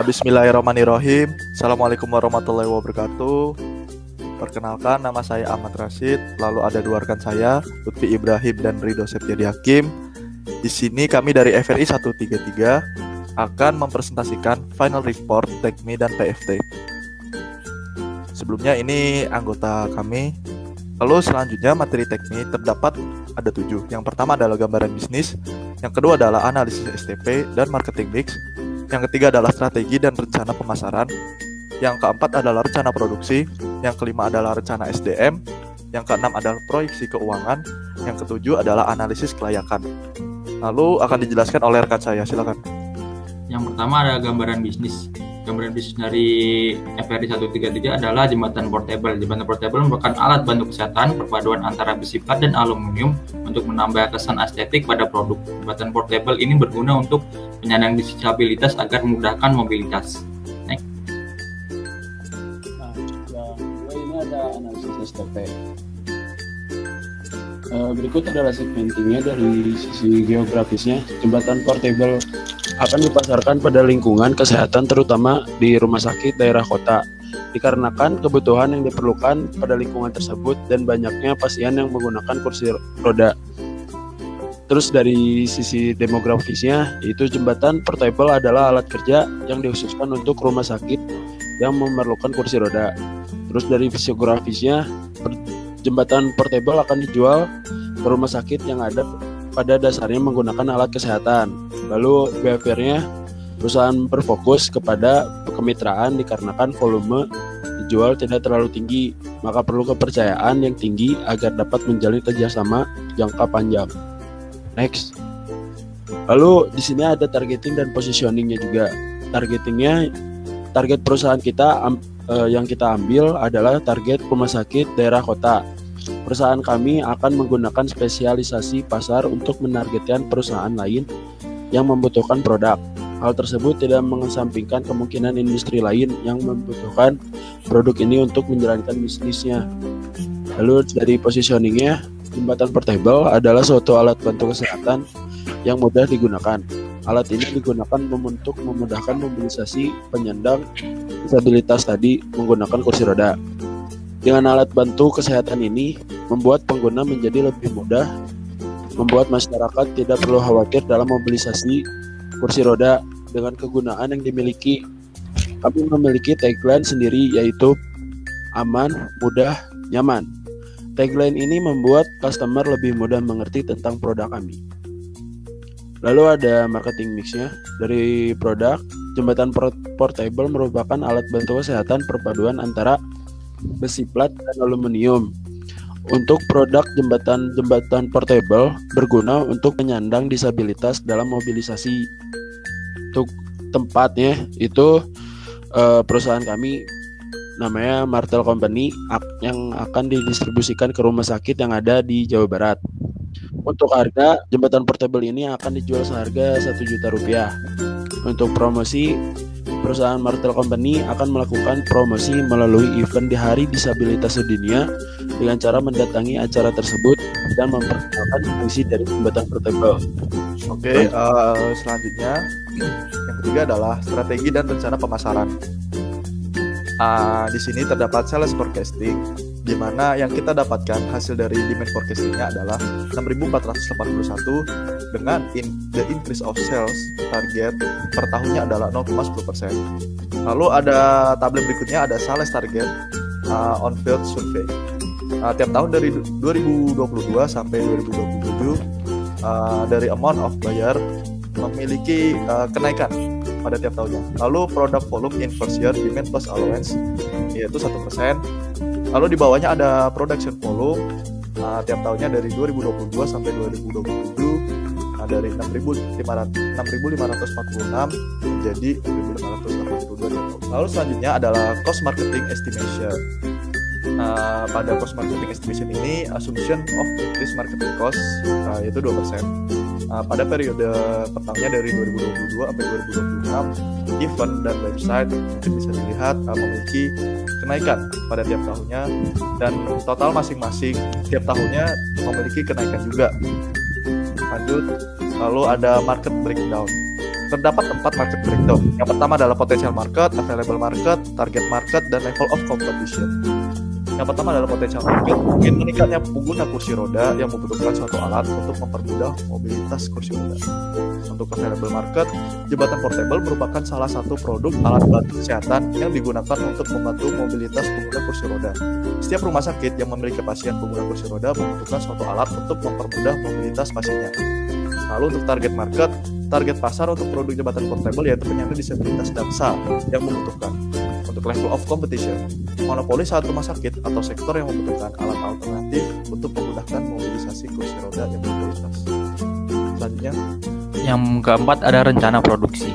Bismillahirrahmanirrahim. Assalamualaikum warahmatullahi wabarakatuh. Perkenalkan, nama saya Ahmad Rashid. Lalu ada dua rekan saya, Lutfi Ibrahim dan Ridho Septiadi Hakim. Di sini kami dari FRI 133 akan mempresentasikan Final Report TechMe dan PFT. Sebelumnya ini anggota kami. Lalu selanjutnya materi TechMe terdapat ada 7. Yang pertama adalah gambaran bisnis. Yang kedua adalah analisis STP dan marketing mix. Yang ketiga adalah strategi dan rencana pemasaran. Yang keempat adalah rencana produksi. Yang kelima adalah rencana SDM. Yang keenam adalah proyeksi keuangan. Yang ketujuh adalah analisis kelayakan. Lalu akan dijelaskan oleh rekan saya, silakan. Yang pertama ada gambaran bisnis. Gambaran bisnis dari FRI 133 adalah jembatan portable. Jembatan portable merupakan alat bantu kesehatan perpaduan antara besi plat dan aluminium untuk menambah kesan estetik pada produk. Jembatan portable ini berguna untuk penyandang disabilitas agar memudahkan mobilitas. Next. Nah, yang kedua ini ada analisis STP. Berikut adalah segmentingnya dari sisi geografisnya. Jembatan portable akan dipasarkan pada lingkungan kesehatan terutama di rumah sakit daerah kota. Dikarenakan kebutuhan yang diperlukan pada lingkungan tersebut dan banyaknya pasien yang menggunakan kursi roda. Terus dari sisi demografisnya, yaitu jembatan portable adalah alat kerja yang dikhususkan untuk rumah sakit yang memerlukan kursi roda. Terus dari fisiografisnya, jembatan portable akan dijual ke rumah sakit yang ada pada dasarnya menggunakan alat kesehatan. Lalu BFR-nya perusahaan berfokus kepada kemitraan dikarenakan volume dijual tidak terlalu tinggi, maka perlu kepercayaan yang tinggi agar dapat menjalin kerjasama jangka panjang. Next. Lalu di sini ada targeting dan positioningnya juga. Target perusahaan kita yang kita ambil adalah target rumah sakit daerah kota. Perusahaan kami akan menggunakan spesialisasi pasar untuk menargetkan perusahaan lain yang membutuhkan produk. Hal tersebut tidak mengesampingkan kemungkinan industri lain yang membutuhkan produk ini untuk menjalankan bisnisnya. Lalu dari positioningnya, jembatan portable adalah suatu alat bantu kesehatan yang mudah digunakan. Alat ini digunakan untuk memudahkan mobilisasi penyandang disabilitas tadi menggunakan kursi roda. Dengan alat bantu kesehatan ini, membuat pengguna menjadi lebih mudah, membuat masyarakat tidak perlu khawatir dalam mobilisasi kursi roda dengan kegunaan yang dimiliki. Kami memiliki tagline sendiri yaitu aman, mudah, nyaman. Tagline ini membuat customer lebih mudah mengerti tentang produk kami. Lalu ada marketing mixnya. Dari produk, jembatan portable merupakan alat bantu kesehatan perpaduan antara besi plat dan aluminium. Untuk produk jembatan portable berguna untuk penyandang disabilitas dalam mobilisasi. Untuk tempatnya itu perusahaan kami namanya Martel Company yang akan didistribusikan ke rumah sakit yang ada di Jawa Barat. Untuk harga, jembatan portable ini akan dijual seharga Rp1.000.000. Untuk promosi, perusahaan Martel Company akan melakukan promosi melalui event di Hari Disabilitas Sedunia dengan cara mendatangi acara tersebut dan memperkenalkan fungsi dari jembatan portable. Oke, selanjutnya yang ketiga adalah strategi dan rencana pemasaran. Di sini terdapat sales forecasting, di mana yang kita dapatkan hasil dari demand forecastingnya adalah 6.481 dengan the increase of sales target per tahunnya adalah 0,10%. Lalu ada tabel berikutnya ada sales target on field survey. Tiap tahun dari 2022 sampai 2027 dari amount of buyer memiliki kenaikan pada tiap tahunnya. Lalu product volume in first year demand plus allowance yaitu 1%. Lalu di bawahnya ada production volume tiap tahunnya dari 2022 sampai 2027 dari 6.546 menjadi 6.582. Lalu selanjutnya adalah cost marketing estimation. Pada cost marketing estimation ini assumption of increase marketing cost yaitu 2%. Pada periode pertamanya dari 2022 sampai 2026, event dan website mungkin bisa dilihat memiliki kenaikan pada tiap tahunnya, dan total masing-masing tiap tahunnya memiliki kenaikan juga. Lanjut, lalu ada market breakdown. Terdapat 4 market breakdown. Yang pertama adalah potential market, available market, target market, dan level of competition. Yang pertama adalah potential market, mungkin meningkatnya pengguna kursi roda yang membutuhkan suatu alat untuk mempermudah mobilitas kursi roda. Untuk available market, jembatan portable merupakan salah satu produk alat bantu kesehatan yang digunakan untuk membantu mobilitas pengguna kursi roda. Setiap rumah sakit yang memiliki pasien pengguna kursi roda membutuhkan suatu alat untuk mempermudah mobilitas pasiennya. Lalu untuk target market, target pasar untuk produk jembatan portable yaitu penyandang disabilitas dan SA yang membutuhkan. Untuk level of competition, monopoli saat rumah sakit atau sektor yang membutuhkan alat alternatif untuk memudahkan mobilisasi kursi roda yang berkualitas. Selanjutnya, Yang keempat ada rencana produksi.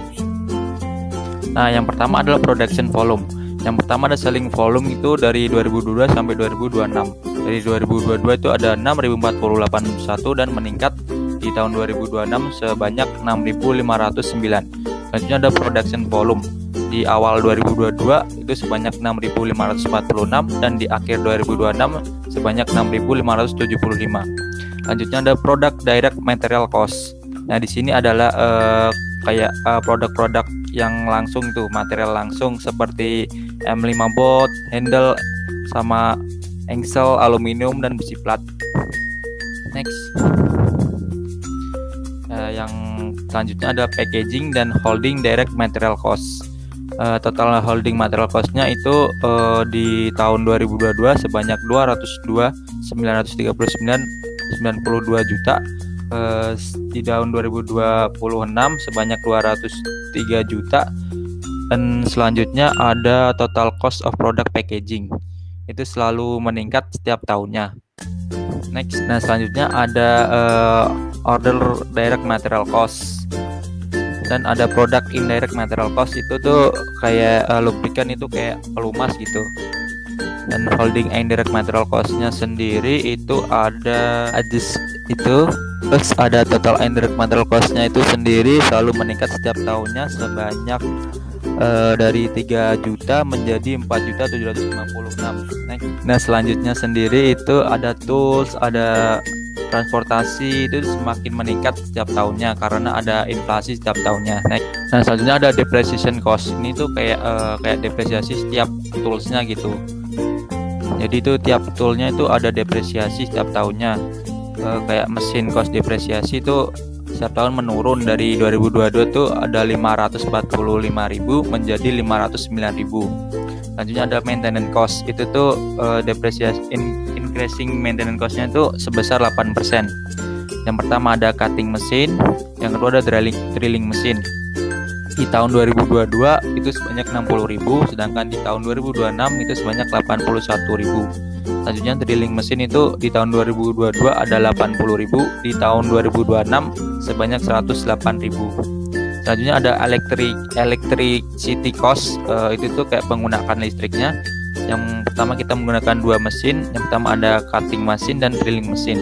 Nah, yang pertama adalah production volume. Yang pertama ada selling volume itu dari 2022 sampai 2026. Dari 2022 itu ada 6.048 dan meningkat di tahun 2026 sebanyak 6.509. Selanjutnya ada production volume. Di awal 2022 itu sebanyak 6.546 dan di akhir 2026 sebanyak 6.575. Selanjutnya ada product direct material cost. Nah, di sini adalah produk-produk yang langsung tuh, material langsung seperti M5 bolt, handle sama engsel, aluminium dan besi plat. Next. Yang selanjutnya ada packaging dan holding direct material cost. Total holding material cost-nya itu di tahun 2022 sebanyak 202.939.92 juta. Di tahun 2026 sebanyak 203 juta. Dan selanjutnya ada total cost of product packaging. Itu selalu meningkat setiap tahunnya. Next. Nah, selanjutnya ada order direct material cost. Dan ada product indirect material cost, itu tuh kayak lubrikan, itu kayak pelumas gitu. Dan holding indirect material cost-nya sendiri itu ada itu. Terus ada total indirect material cost-nya itu sendiri selalu meningkat setiap tahunnya sebanyak dari 3 juta menjadi 4.756. Nah, selanjutnya sendiri itu ada tools, ada transportasi, itu semakin meningkat setiap tahunnya karena ada inflasi setiap tahunnya. Nah, selanjutnya ada depreciation cost. Ini tuh kayak depresiasi setiap toolsnya gitu. Jadi itu tiap toolnya itu ada depresiasi setiap tahunnya. Kayak mesin cost depresiasi itu setiap tahun menurun. Dari 2022 tuh ada 545.000 menjadi 509.000. Selanjutnya ada maintenance cost. Itu tuh depresiasi increasing maintenance cost-nya itu sebesar 8%. Yang pertama ada cutting mesin, yang kedua ada drilling mesin. Di tahun 2022 itu sebanyak 60.000, sedangkan di tahun 2026 itu sebanyak 81.000. Selanjutnya drilling mesin itu di tahun 2022 ada 80.000, di tahun 2026 sebanyak 108.000. Selanjutnya ada electricity cost, itu tuh kayak penggunaan listriknya. Yang pertama kita menggunakan 2 mesin. Yang pertama ada cutting mesin dan drilling mesin.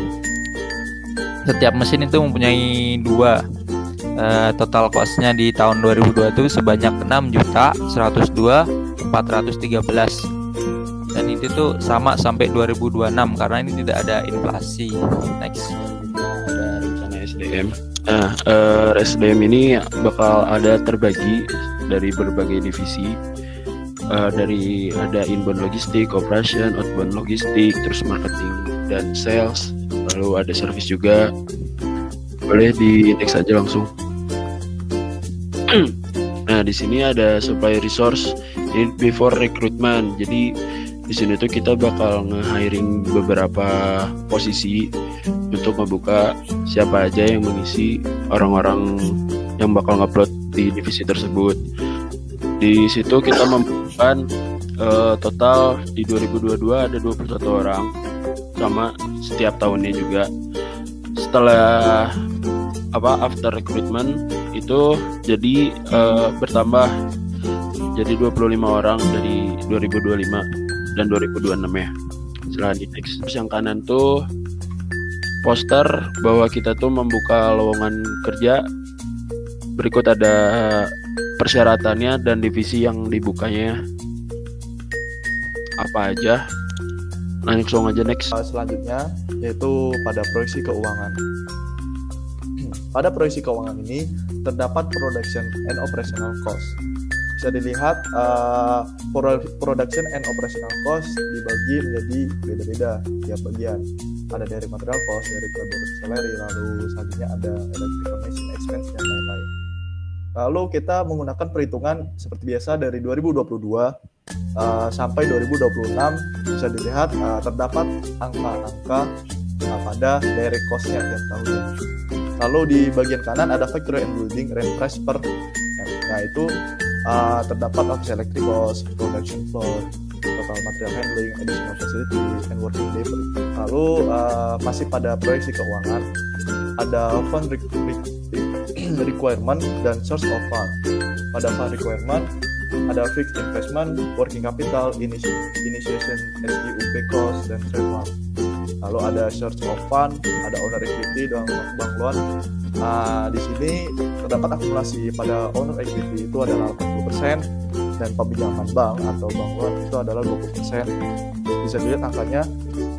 Setiap mesin itu mempunyai 2. Total cost-nya di tahun 2002 itu sebanyak 6.102.413. Dan itu tuh sama sampai 2026 karena ini tidak ada inflasi. Next. Ada rencana SDM. Nah, SDM ini bakal ada terbagi dari berbagai divisi. Dari ada inbound logistik, operation, outbound logistik, terus marketing dan sales, lalu ada service juga. Boleh di-indeks aja langsung. Nah, di sini ada supply resource before recruitment. Jadi di sini tuh kita bakal nge-hiring beberapa posisi untuk membuka siapa aja yang mengisi orang-orang yang bakal ngupload di divisi tersebut. Di situ kita membutuhkan total di 2022 ada 21 orang sama setiap tahunnya juga. Setelah after recruitment itu jadi bertambah jadi 25 orang dari 2025 dan 2026 ya. Setelah di next. Terus yang kanan tuh poster bahwa kita tuh membuka lowongan kerja. Berikut ada persyaratannya dan divisi yang dibukanya apa aja. Langsung aja next. Selanjutnya yaitu pada proyeksi keuangan. Pada proyeksi keuangan ini terdapat production and operational cost. Bisa dilihat production and operational cost dibagi menjadi beda-beda tiap bagian. Ada dari material cost, dari production salary, lalu selanjutnya ada electrical machine expense dan lain-lain. Lalu kita menggunakan perhitungan seperti biasa dari 2022 sampai 2026. Bisa dilihat terdapat angka-angka pada direct cost-nya tiap tahunnya. Lalu di bagian kanan ada factory and building rent price per M. Nah itu terdapat office electric cost, production floor, total material handling, additional facility, and working labor. Lalu masih pada proyeksi keuangan ada fund requirement dan source of fund. Pada fund requirement ada fixed investment, working capital, initiation, SIUP cost, dan trade fund. Lalu ada source of fund, ada owner equity dan bank loan. Di sini terdapat akumulasi pada owner equity itu adalah 40% dan peminjaman bank atau bank loan itu adalah 20%. Bisa dilihat angkanya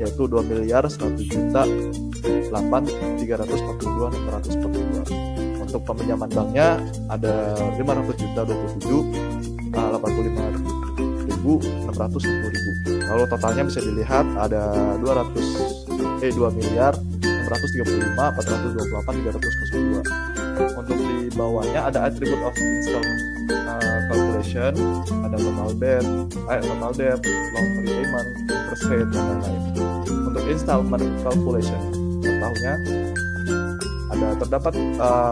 yaitu 2.100.8.342.642. Untuk peminjaman banknya ada 500.027.85.610.000. Lalu totalnya bisa dilihat ada 2.428.302. Untuk di bawahnya ada attribute of installment calculation, ada total debt, loan repayment, interest rate, dan lain-lain. Untuk installment calculation per tahunnya terdapat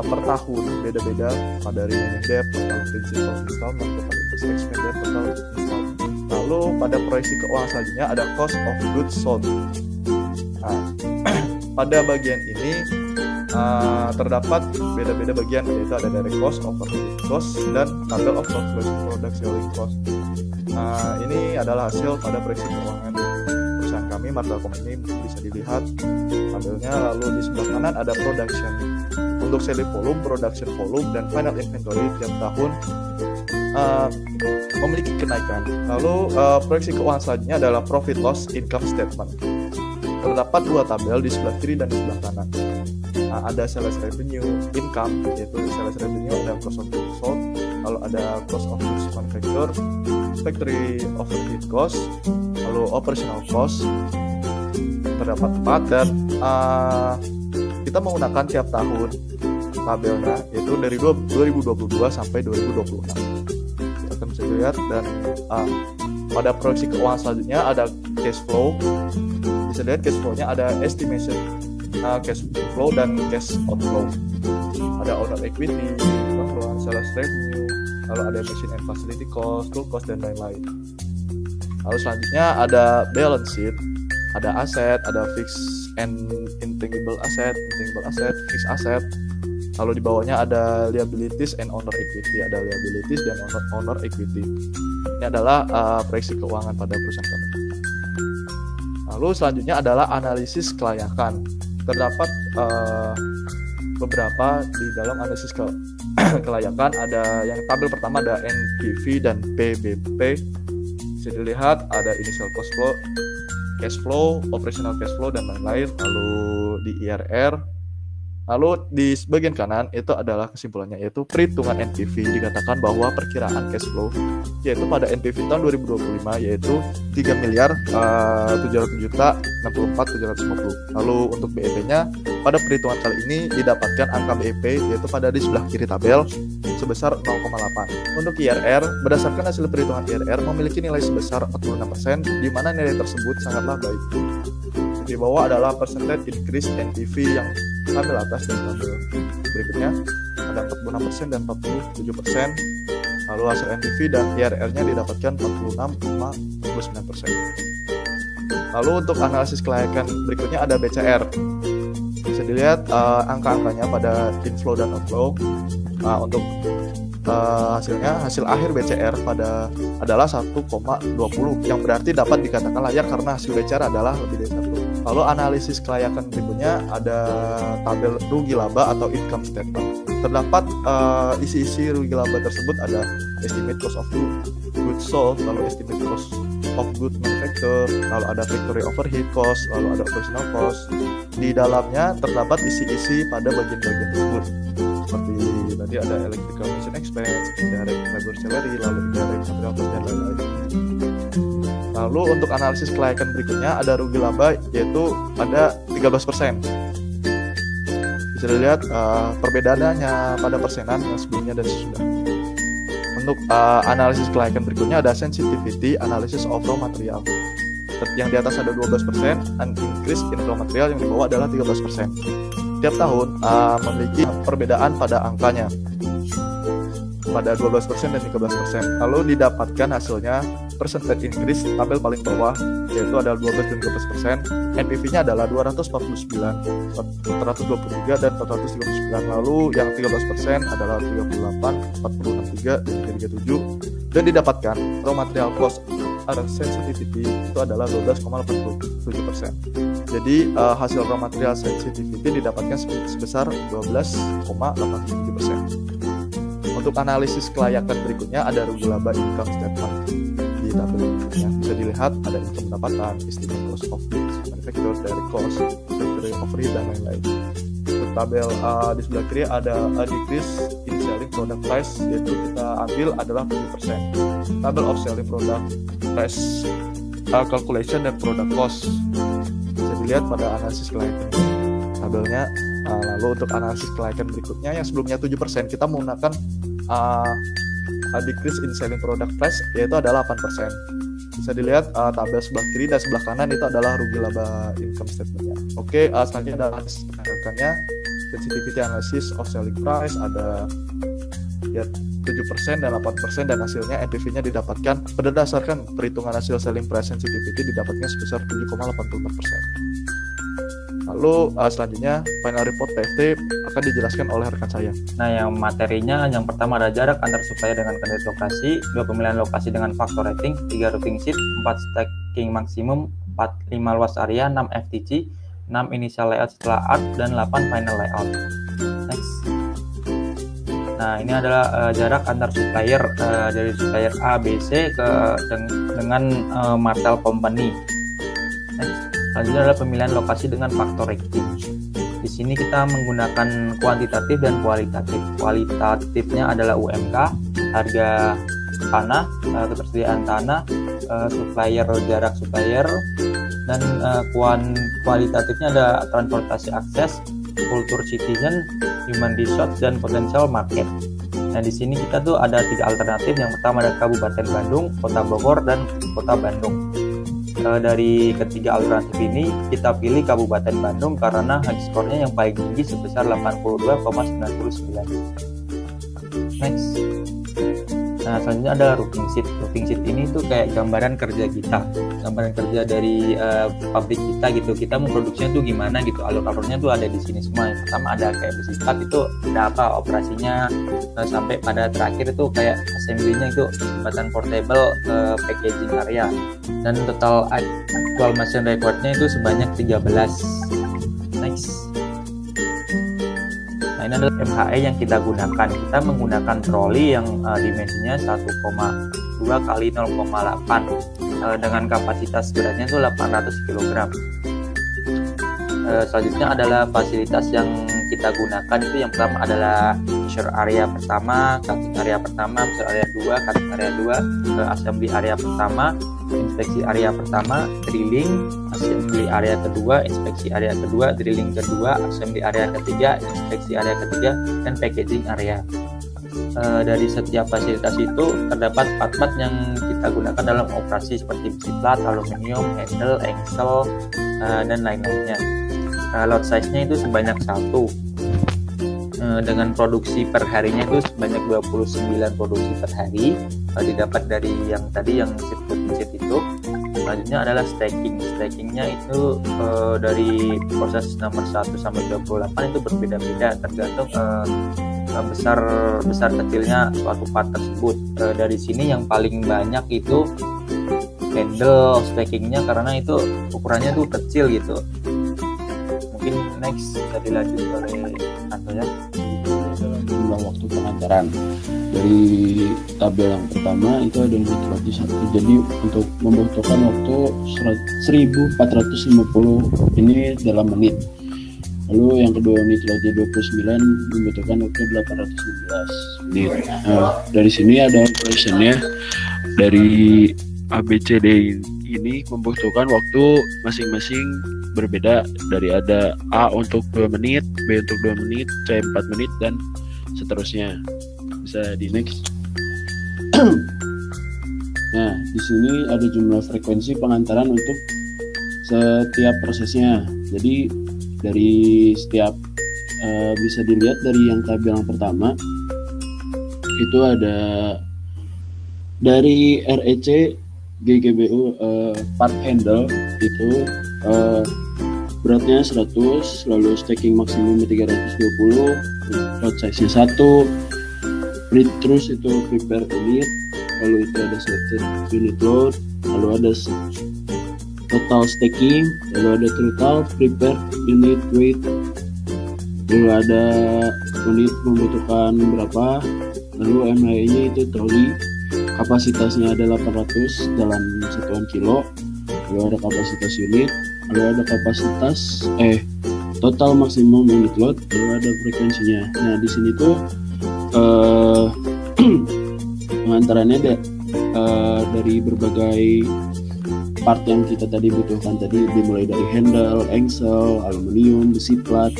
per tahun beda-beda pada remaining debt, total principal installment, total interest expense, dan total installment. Lalu pada proyeksi keuangan selanjutnya ada cost of goods sold. Pada bagian ini terdapat beda-beda bagian, yaitu ada direct cost, overhead cost, dan tabel of product selling cost. Ini adalah hasil pada proyeksi keuangan perusahaan kami, Martelkom ini bisa dilihat tabelnya. Lalu di sebelah kanan ada production. Untuk selling volume, production volume, dan final inventory tiap tahun memiliki kenaikan. Lalu proyeksi keuangan selanjutnya adalah profit loss income statement. Terdapat dua tabel di sebelah kiri dan di sebelah kanan. Ada sales revenue income, yaitu sales revenue, ada cost of goods sold, lalu ada cost of goods manufacture, factory overhead cost, lalu operational cost. Terdapat 4 dan kita menggunakan tiap tahun tabelnya, yaitu dari 2022 sampai 2026. Kita bisa lihat. Dan pada proyeksi keuangan selanjutnya ada cash flow. Bisa lihat cash flow-nya ada estimation cash flow dan cash outflow. Ada owner equity, pengeluaran sales revenue, lalu ada machine and facility cost, tool cost, dan lain-lain. Lalu selanjutnya ada balance sheet, ada aset, ada fixed and intangible asset, fixed asset. Lalu di bawahnya ada liabilities and owner equity, ada liabilities dan owner equity. Ini adalah proyeksi keuangan pada perusahaan kami. Lalu selanjutnya adalah analisis kelayakan. Terdapat beberapa di dalam analisis kelayakan. Ada yang tabel pertama ada NPV dan PBP. Bisa dilihat ada initial cost flow, cash flow, operational cash flow, dan lain-lain. Lalu di IRR. Lalu di bagian kanan itu adalah kesimpulannya, yaitu perhitungan NPV. Dikatakan bahwa perkiraan cash flow yaitu pada NPV tahun 2025 yaitu 3.700.064.750. Lalu untuk BEP-nya pada perhitungan kali ini didapatkan angka BEP yaitu pada di sebelah kiri tabel sebesar 0,8. Untuk IRR, berdasarkan hasil perhitungan IRR memiliki nilai sebesar 46%, di mana nilai tersebut sangatlah baik. Di bawah adalah percentage increase NPV yang tabel atas dan tabel berikutnya ada 46% dan 47%. Lalu hasil NPV dan IRR-nya didapatkan 46,9%. Lalu untuk analisis kelayakan berikutnya ada BCR. Bisa dilihat angka-angkanya pada inflow dan outflow. Untuk hasil akhir BCR adalah 1,20 yang berarti dapat dikatakan layak karena hasil BCR adalah lebih dari 1. Lalu analisis kelayakan berikutnya ada tabel rugi laba atau income statement. Terdapat isi-isi rugi laba tersebut ada estimate cost of goods sold, lalu estimate cost of goods manufacture, lalu ada factory overhead cost, lalu ada operational cost. Di dalamnya terdapat isi-isi pada bagian-bagian tersebut seperti tadi seperti ada electrical machine expense, indirect labor salary, lalu indirect material cost dan lain-lain. Lalu untuk analisis kelayakan berikutnya ada rugi laba, yaitu ada 13%. Bisa dilihat perbedaannya pada persenan yang sebelumnya dan sesudah. Untuk analisis kelayakan berikutnya ada sensitivity analysis of raw material. Yang di atas ada 12%, and increase in raw material yang di bawah adalah 13%. Tiap tahun memiliki perbedaan pada angkanya, pada 12% dan 13%. Lalu didapatkan hasilnya percentage increase tabel paling bawah, yaitu adalah 12 dan 13%. NPV-nya adalah 249, 423 dan 439. Lalu yang 13% adalah 38, 463 dan 37. Dan didapatkan raw material cost sensitivity itu adalah 12,87%. Jadi hasil raw material sensitivity didapatkan sebesar 12,87%. Untuk analisis kelayakan berikutnya ada rugi laba income statement. Di tabel berikutnya bisa dilihat ada income pendapatan, estimate cost of goods, manufacture, direct cost, factory overhead dan lain-lain. Untuk tabel di sebelah kiri ada a decrease in selling product price, yaitu kita ambil adalah 7%. Tabel of selling product price calculation dan product cost bisa dilihat pada analisis kelayakan tabelnya. Lalu untuk analisis kelayakan berikutnya yang sebelumnya 7%, kita menggunakan decrease in selling product price, yaitu adalah 8%. Bisa dilihat tabel sebelah kiri dan sebelah kanan itu adalah rugi laba income statement-nya. Oke, selanjutnya ada analisis kelayakannya, sensitivity analysis of selling price, ada ya 7% dan 8%, dan hasilnya NPV-nya didapatkan berdasarkan perhitungan hasil selling price sensitivity didapatkan sebesar 7,84%. Lalu selanjutnya final report PFT akan dijelaskan oleh rekan saya. Nah, yang materinya yang pertama ada jarak antar supplier dengan kandidat lokasi, 2 pemilihan lokasi dengan faktor rating, 3 routing sheet, 4 stacking maksimum, 4 5 luas area, 6 FTG, 6 initial layout setelah art, dan 8 final layout. Next. Nah, ini adalah jarak antar supplier dari supplier A, B, C dengan Martel Company. Next. Selanjutnya adalah pemilihan lokasi dengan faktor rating. Di sini kita menggunakan kuantitatif dan kualitatif. Kualitatifnya adalah UMK, harga tanah, ketersediaan tanah, supplier, jarak supplier, dan kualitatifnya ada transportasi akses, kultur citizen, human resource, dan potential market. Nah, di sini kita tuh ada 3 alternatif. Yang pertama ada Kabupaten Bandung, Kota Bogor, dan Kota Bandung. Dari ketiga alternatif ini kita pilih Kabupaten Bandung karena high skornya yang paling tinggi sebesar 82,99. Next. Nah, selanjutnya ada routing sheet. Routing sheet ini tuh kayak gambaran kerja kita, gambaran kerja dari pabrik kita gitu. Kita memproduksinya tuh gimana gitu, alur-alurnya tuh ada di sini semua. Yang pertama ada kayak bersifat itu ada apa operasinya, sampai pada terakhir itu kayak assembly-nya itu jembatan portable, packaging area, dan total actual machine record-nya itu sebanyak 13. Next. Nah, ini adalah MHE yang kita gunakan. Kita menggunakan troli yang dimensinya 1,2 kali 0,8 dengan kapasitas beratnya itu 800 kg. Selanjutnya adalah fasilitas yang kita gunakan. Itu yang pertama adalah measure area pertama, cutting area pertama, measure area 2, cutting area 2, assembly area pertama, inspeksi area pertama, drilling, assembly area kedua, inspeksi area kedua, drilling kedua, assembly area ketiga, inspeksi area ketiga, dan packaging area. Dari setiap fasilitas itu terdapat part-part yang kita gunakan dalam operasi seperti besi plat, aluminium, handle, engsel, dan lain-lainnya. Lot size-nya itu sebanyak 1. Dengan produksi per harinya itu sebanyak 29 produksi per hari, didapat dari yang tadi yang sheet itu. Selanjutnya adalah stackingnya itu dari proses nomor 1 sampai 28 itu berbeda-beda tergantung besar kecilnya suatu part tersebut. Dari sini yang paling banyak itu handle stackingnya karena itu ukurannya tuh kecil gitu. Mungkin next bisa dilanjut oleh Antoya. Jumlah waktu pengantaran dari tabel yang pertama itu ada unit roti 1. Jadi untuk membutuhkan waktu 1450 ini dalam menit. Lalu yang kedua unit loadnya 29 membutuhkan waktu 816 menit. Nah, dari sini ada operationnya. Dari ABCD ini membutuhkan waktu masing-masing berbeda. Dari ada A untuk 2 menit, B untuk 2 menit, C 4 menit, dan seterusnya. Bisa di next. Nah, di sini ada jumlah frekuensi pengantaran untuk setiap prosesnya. Jadi dari setiap bisa dilihat dari yang tabel yang pertama itu ada dari REC GGBU part handle itu beratnya 100, lalu stacking maksimum 320, load size-nya 1, read terus itu prepare unit, lalu itu ada selected unit load, lalu ada total stacking, lalu ada total prepare unit weight, lalu ada unit membutuhkan berapa, lalu MHE-nya itu trolley, kapasitasnya ada 800 dalam satuan kilo, lalu ada kapasitas unit, lalu ada kapasitas total maksimum unit load, lalu ada frekuensinya. Nah di sini tuh pengantarannya dari berbagai part yang kita tadi butuhkan tadi, dimulai dari handle, engsel, aluminium, besi plat,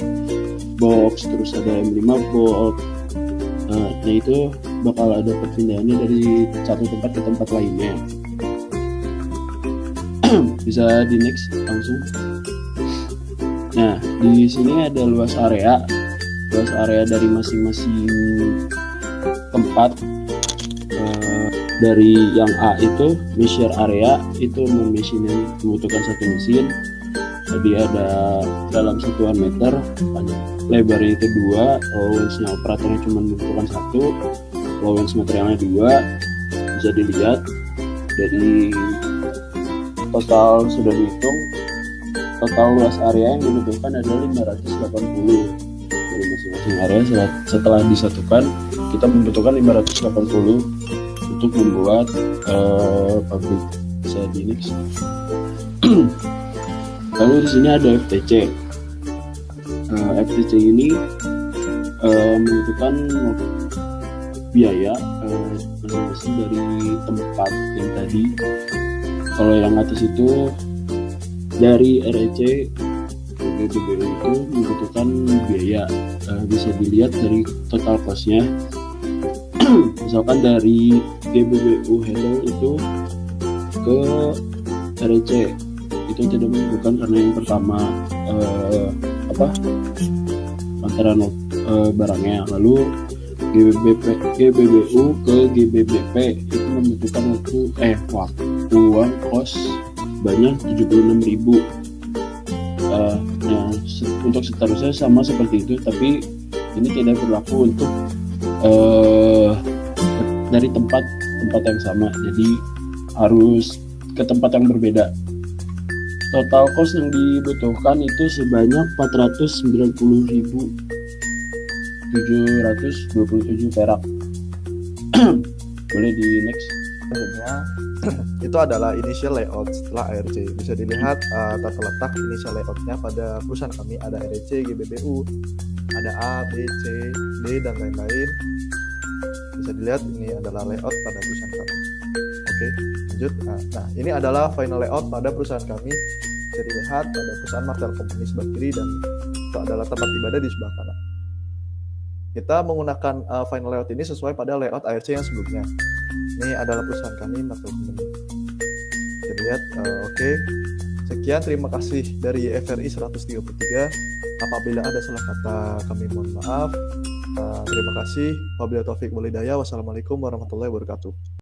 box, terus ada M5 bolt. Nah itu bakal ada perpindahannya dari satu tempat ke tempat lainnya. Bisa di next langsung. Nah di sini ada luas area dari masing-masing tempat. Dari yang A itu measure area itu mesin yang membutuhkan 1 mesin, jadi ada dalam satuan meter, lebarnya itu 2, allowance-nya operatornya cuma membutuhkan 1, allowance materialnya 2. Bisa dilihat dari total sudah dihitung, total luas area yang dibutuhkan adalah 580. Dari masing-masing area setelah disatukan kita membutuhkan 580 untuk membuat pabrik. Bisa di next. Lalu di sini ada FTC. FTC ini membutuhkan biaya masing-masing dari tempat yang tadi. Kalau yang atas itu dari REC GBBU itu membutuhkan biaya. Bisa dilihat dari total cost-nya. Misalkan dari GBBU handle itu ke REC itu tidak membutuhkan karena yang pertama antara barangnya, lalu GBBU ke GBBP itu membutuhkan waktu uang kos banyak 76.000. Nah untuk seterusnya sama seperti itu, tapi ini tidak berlaku untuk dari tempat yang sama, jadi harus ke tempat yang berbeda. Total cost yang dibutuhkan itu sebanyak 490.727 perak. Boleh di next. Selanjutnya itu adalah initial layout setelah ARC. Bisa dilihat tata letak initial layoutnya pada perusahaan kami ada REC, GBBU, ada A, B, C, D, dan lain-lain. Bisa dilihat ini adalah layout pada perusahaan kami. Oke, lanjut. Nah, ini adalah final layout pada perusahaan kami. Bisa dilihat pada perusahaan Martel Company sebelah kiri dan itu adalah tempat ibadah di sebelah kanan. Kita menggunakan final layout ini sesuai pada layout ARC yang sebelumnya. Ini adalah perusahaan kami Martel Company. Bisa dilihat. Oke. Sekian, terima kasih dari FRI 133. Apabila ada salah kata kami mohon maaf. Terima kasih. Wabillahi taufiq wal hidayah. Wassalamualaikum warahmatullahi wabarakatuh.